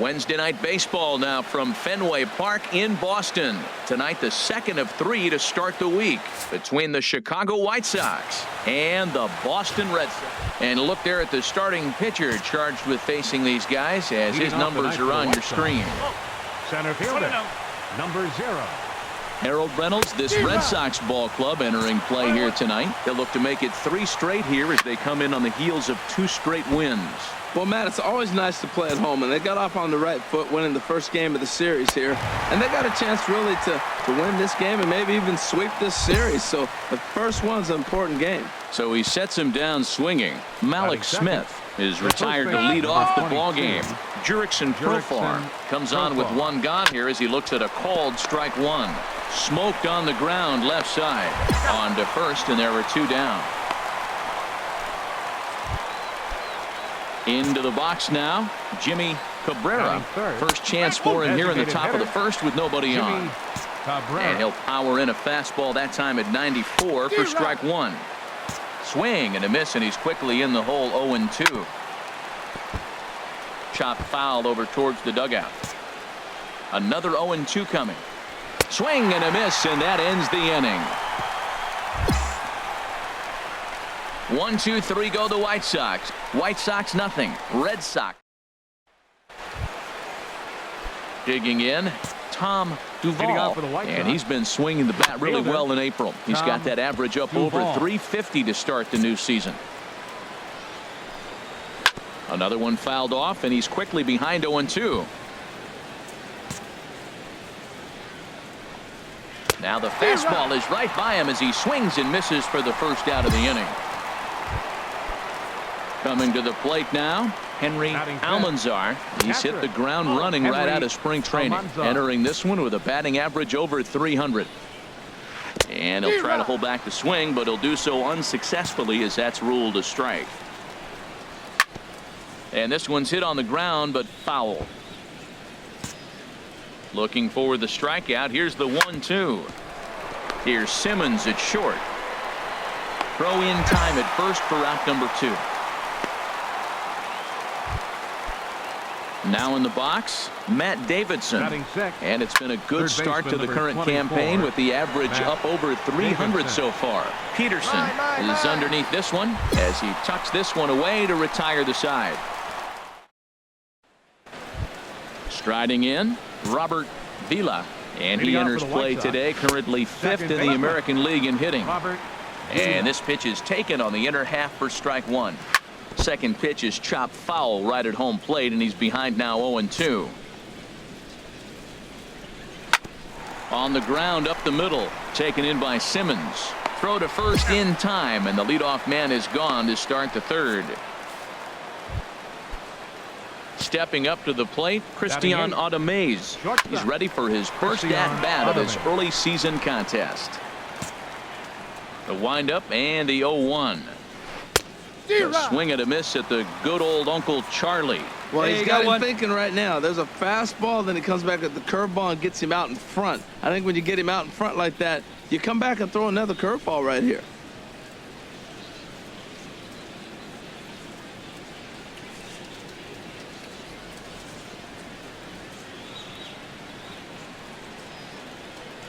Wednesday night baseball now from Fenway Park in Boston. Tonight, the second of 3 to start the week between the Chicago White Sox and the Boston Red Sox. And look there at the starting pitcher charged with facing these guys as his numbers are on your screen. Center fielder, number 0. Harold Reynolds, this Red Sox ball club entering play here tonight. They'll look to make it 3 straight here as they come in on the heels of 2 straight wins. Well, Matt, it's always nice to play at home, and they got off on the right foot winning the first game of the series here. And they got a chance really to win this game and maybe even sweep this series. So the first one's an important game. So he sets him down swinging. Malik Smith is retired to lead off the ball game. Jurickson Profar comes on with 1 gone here as he looks at a called strike 1. Smoked on the ground left side. On to first, and there were 2 down. Into the box now, Jimmy Cabrera. First chance for him here in the top of the first with nobody on. And he'll power in a fastball that time at 94 for strike 1. Swing and a miss, and he's quickly in the hole. 0-2. Chopped foul over towards the dugout. Another 0-2 coming. Swing and a miss, and that ends the inning. 1, 2, 3 go the White Sox. White Sox nothing. Red Sox. Digging in, Tom Duvall, and he's been swinging the bat really well in April. He's got that average up over 350 to start the new season. Another one fouled off, and he's quickly behind 0-2. Now the fastball is right by him as he swings and misses for the first out of the inning. Coming to the plate now, Henry Almanzar. He's hit the ground running right out of spring training. Entering this one with a batting average over 300. And he'll try to hold back the swing, but he'll do so unsuccessfully as that's ruled a strike. And this one's hit on the ground, but foul. Looking for the strikeout. Here's the 1-2. Here's Simmons at short. Throw in time at first for out number 2. Now in the box, Matt Davidson. And it's been a good start to the current campaign with the average up over 300 so far. Peterson is underneath this one as he tucks this one away to retire the side. Striding in, Robert Vila. And he enters play today, currently 5th in the American League in hitting. And this pitch is taken on the inner half for strike 1. Second pitch is chopped foul right at home plate, and he's behind now 0-2. On the ground up the middle, taken in by Simmons. Throw to first in time, and the leadoff man is gone to start the 3rd. Stepping up to the plate, Christian Audemez. He's ready for his first at-bat of his early season contest. The windup and the 0-1. A swing and a miss at the good old Uncle Charlie. Well, he's got him thinking right now. There's a fastball, then he comes back at the curveball and gets him out in front. I think when you get him out in front like that, you come back and throw another curveball right here.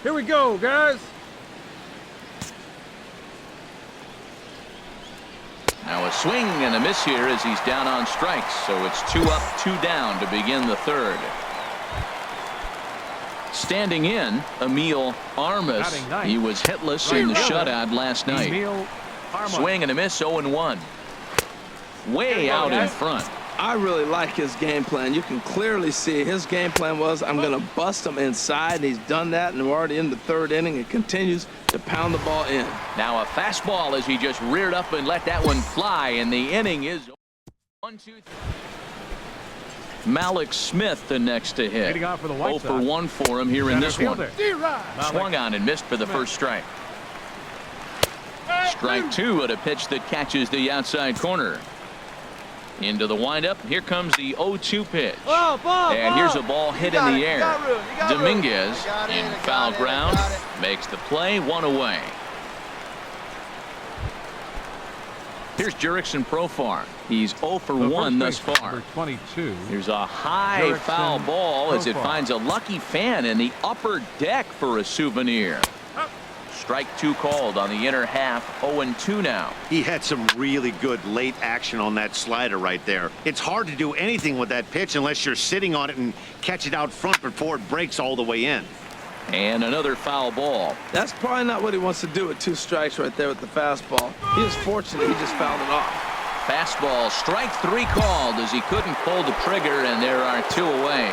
Here we go, guys. Now a swing and a miss here as he's down on strikes. So it's 2 up, 2 down to begin the 3rd. Standing in, Emil Armas. He was hitless in the shutout last night. Swing and a miss, 0-1. Way out in front. I really like his game plan. You can clearly see his game plan was, I'm going to bust him inside, and he's done that, and we're already in the 3rd inning and continues to pound the ball in. Now a fastball as he just reared up and let that one fly, and the inning is 1, 2, 3. Malik Smith the next to hit. 0 for 1 for him here in this one. Swung on and missed for the first strike. Strike 2 at a pitch that catches the outside corner. Into the windup. Here comes the 0-2 pitch. And here's a ball hit in the air. Dominguez in foul ground makes the play, 1 away. Here's Jurickson Profar. He's 0 for 1 thus far. 22. Here's a high Jurickson foul ball as it Profar. finds a lucky fan in the upper deck for a souvenir. Strike 2 called on the inner half. 0-2 now. He had some really good late action on that slider right there. It's hard to do anything with that pitch unless you're sitting on it and catch it out front before it breaks all the way in. And another foul ball. That's probably not what he wants to do with 2 strikes right there with the fastball. He is fortunate he just fouled it off. Fastball, strike 3 called as he couldn't pull the trigger, and there are 2 away.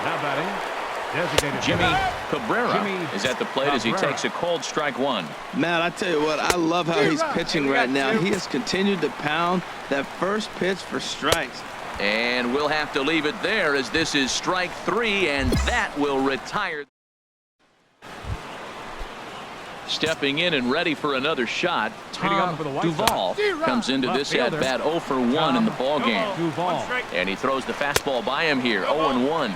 Now batting, designated Jimmy hitter, Cabrera Jimmy is at the plate as he Cabrera. takes a called strike 1. Man, I tell you what, I love how he's pitching right now. He has continued to pound that first pitch for strikes. And we'll have to leave it there as this is strike 3, and that will retire. Stepping in and ready for another shot, Tom for the White Duvall Sox. comes into Left this fielder. at-bat 0 for 1 in the ballgame. Duvall. And he throws the fastball by him here, 0-1.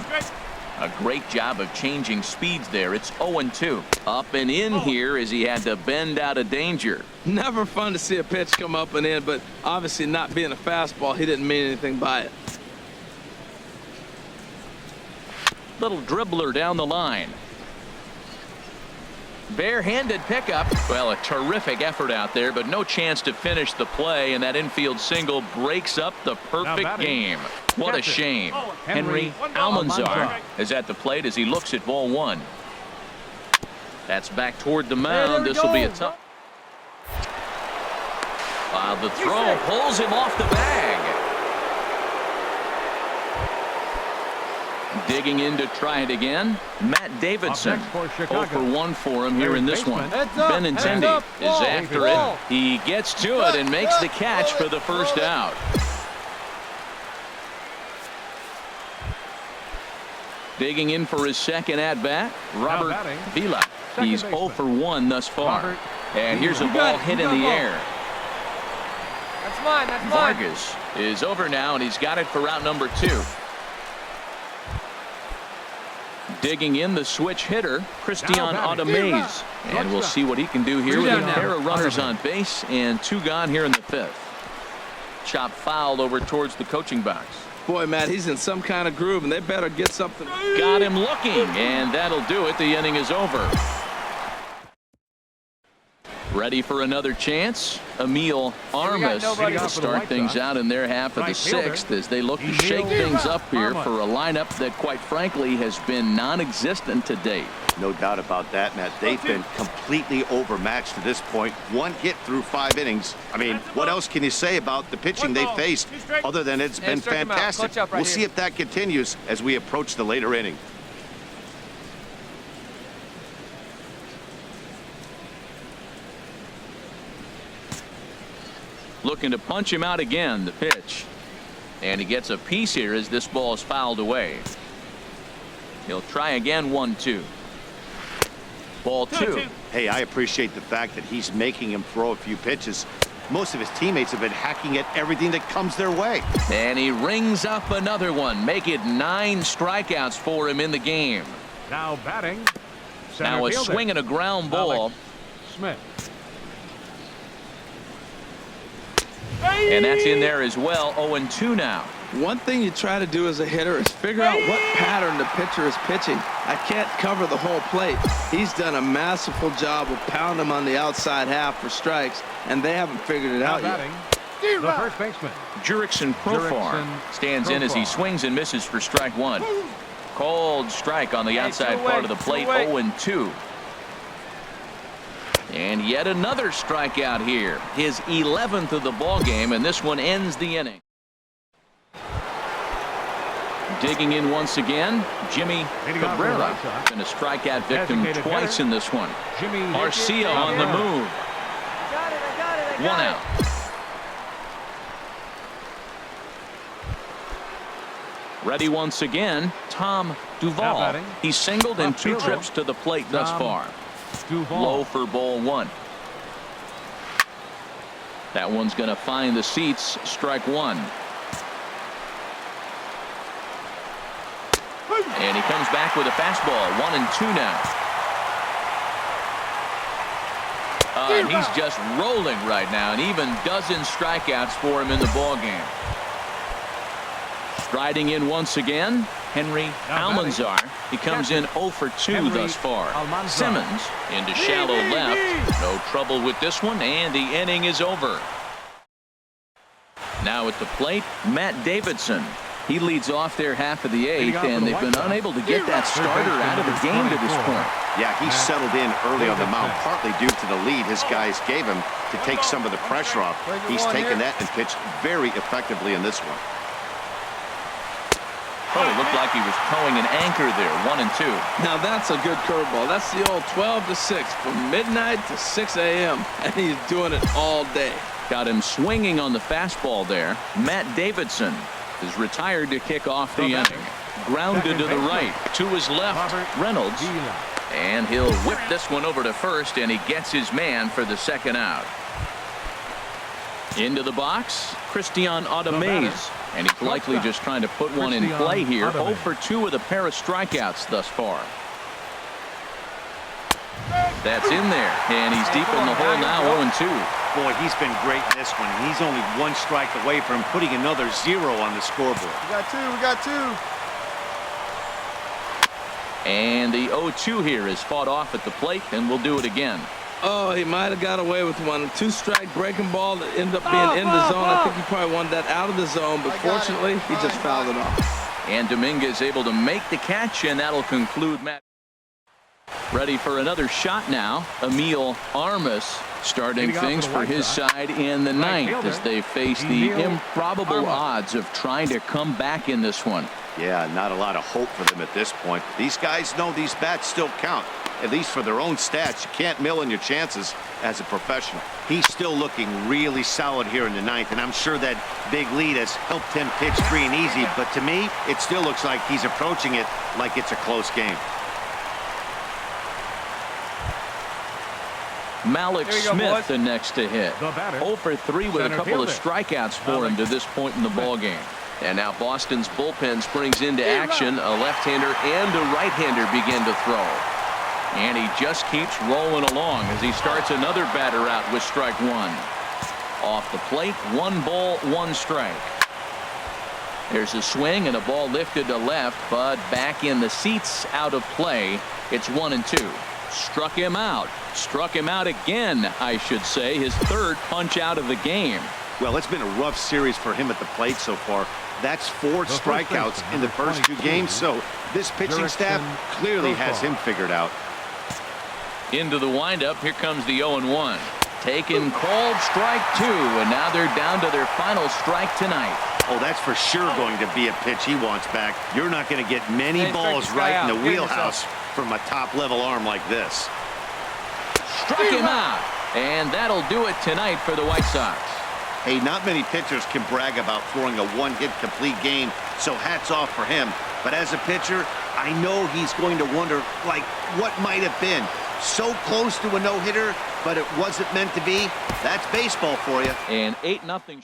A great job of changing speeds there. It's 0-2. Up and in here as he had to bend out of danger. Never fun to see a pitch come up and in, but obviously not being a fastball, he didn't mean anything by it. Little dribbler down the line. Barehanded pickup. Well, a terrific effort out there, but no chance to finish the play, and that infield single breaks up the perfect batting. game. What a shame. Henry Almanzar is at the plate as he looks at ball 1. That's back toward the mound. This will be a tough. The throw pulls him off the bag. Digging in to try it again, Matt Davidson. Up next for 0 Chicago. for 1 for him here in this one. Heads up, Benintendi heads up, is ball, after ball. it. He gets to it and makes the catch for the first out. Digging in for his second at-bat, Robert batting, Vila. second He's 0 baseman. for 1 thus far. Robert And here's a Vila. ball You hit got in the ball. air. That's mine. That's mine. Vargas is over now, and he's got it for out number 2. Digging in the switch hitter, Christian Now batting. Ademaze. And we'll see what he can do here Three with a down pair now. of runners on base and 2 gone here in the 5th. Chop fouled over towards the coaching box. Boy, Matt, he's in some kind of groove, and they better get something. Got him looking, and that'll do it. The inning is over. Ready for another chance? Emil Armas nobody. will start things out in their half of the 6th as they look to shake things up here for a lineup that, quite frankly, has been non-existent to date. No doubt about that, Matt. They've been completely overmatched to this point. 1 hit through 5 innings. I mean, what else can you say about the pitching they faced other than it's been strike him out. fantastic? Clutch up right We'll here. see if that continues as we approach the later inning. Looking to punch him out again, the pitch. And he gets a piece here as this ball is fouled away. He'll try again, 1-2. Ball 2. Hey, I appreciate the fact that he's making him throw a few pitches. Most of his teammates have been hacking at everything that comes their way. And he rings up another one. Make it 9 strikeouts for him in the game. Now batting, center Now a fielder, swing and a ground ball. Alex Smith. And that's in there as well. 0-2 now. One thing you try to do as a hitter is figure out what pattern the pitcher is pitching. I can't cover the whole plate. He's done a masterful job of pounding him on the outside half for strikes, and they haven't figured it Now out yet. batting, the first baseman. Jurickson Profar stands in as he swings and misses for strike 1. Cold strike on the outside two part away, of the plate. two away. 0-2. And yet another strikeout here. His 11th of the ball game, and this one ends the inning. Digging in once again, Jimmy Leading off for the Cabrera. White Sox. Been a strikeout victim Designated twice hitter, in this one. Jimmy Garcia on the Cabrera. move. I got it. I got it. I got 1 it. out. Ready once again, Tom Now Duvall. batting, He's singled in left 2 fielder, trips to the plate thus Tom far. Duvall. Low for ball 1. That one's going to find the seats. Strike 1. And he comes back with a fastball. 1-2 now. And he's just rolling right now, and even dozen strikeouts for him in the ballgame. Striding in once again, Henry Almanzar. He comes in 0 for 2 thus far. Simmons into shallow left. No trouble with this one, and the inning is over. Now at the plate, Matt Davidson. He leads off their half of the 8th, and they've been unable to get that starter out of the game to this point. Yeah, he settled in early on the mound, partly due to the lead his guys gave him to take some of the pressure off. He's taken that and pitched very effectively in this one. Oh, it looked like he was towing an anchor there, 1 and 2. Now that's a good curveball. That's the old 12 to 6 from midnight to 6 a.m. and he's doing it all day. Got him swinging on the fastball there. Matt Davidson is retired to kick off the inning. Grounded to the right, to his left, Reynolds. And he'll whip this one over to first, and he gets his man for the second out. Into the box, Christian Audemaze. And he's likely just trying to put one in play here. 0 for 2 with a pair of strikeouts thus far. That's in there, and he's deep in the hole now, 0-2. Boy, he's been great in this one. He's only 1 strike away from putting another 0 on the scoreboard. We got two. And the 0-2 here is fought off at the plate, and we'll do it again. Oh, he might have got away with one. 2-strike breaking ball that ended up being in the zone. I think he probably wanted that out of the zone, but fortunately, he just fouled it off. And Dominguez able to make the catch, and that'll conclude Matt. Ready for another shot now. Emil Armas starting things for his side in the 9th as they face the improbable odds of trying to come back in this one. Yeah, not a lot of hope for them at this point. These guys know these bats still count, at least for their own stats. You can't mill in your chances as a professional. He's still looking really solid here in the 9th, and I'm sure that big lead has helped him pitch free and easy, but to me, it still looks like he's approaching it like it's a close game. Malik Smith boys. the next to hit. 0 for 3 with a couple of strikeouts for him to this point in the ballgame. And now Boston's bullpen springs into action. A left-hander and a right-hander begin to throw. And he just keeps rolling along as he starts another batter out with strike 1. Off the plate, 1 ball, 1 strike. There's a swing and a ball lifted to left, but back in the seats, out of play. It's 1-2. Struck him out. Struck him out again, I should say. His 3rd punch out of the game. Well, it's been a rough series for him at the plate so far. That's 4 strikeouts in the first 2 games, so this pitching staff clearly has him figured out. Into the windup, here comes the 0-1. Taken, called, strike 2, and now they're down to their final strike tonight. Oh, that's for sure going to be a pitch he wants back. You're not going to get many balls right in the wheelhouse from a top-level arm like this. Struck him out, and that'll do it tonight for the White Sox. Hey, not many pitchers can brag about throwing a 1-hit complete game, so hats off for him. But as a pitcher, I know he's going to wonder, like, what might have been. So close to a no-hitter, but it wasn't meant to be. That's baseball for you. And 8-0.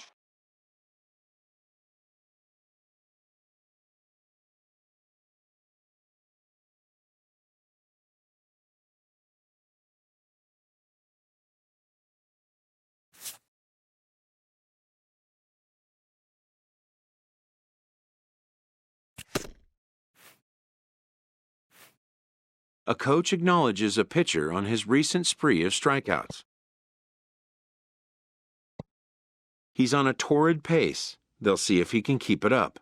A coach acknowledges a pitcher on his recent spree of strikeouts. He's on a torrid pace. They'll see if he can keep it up.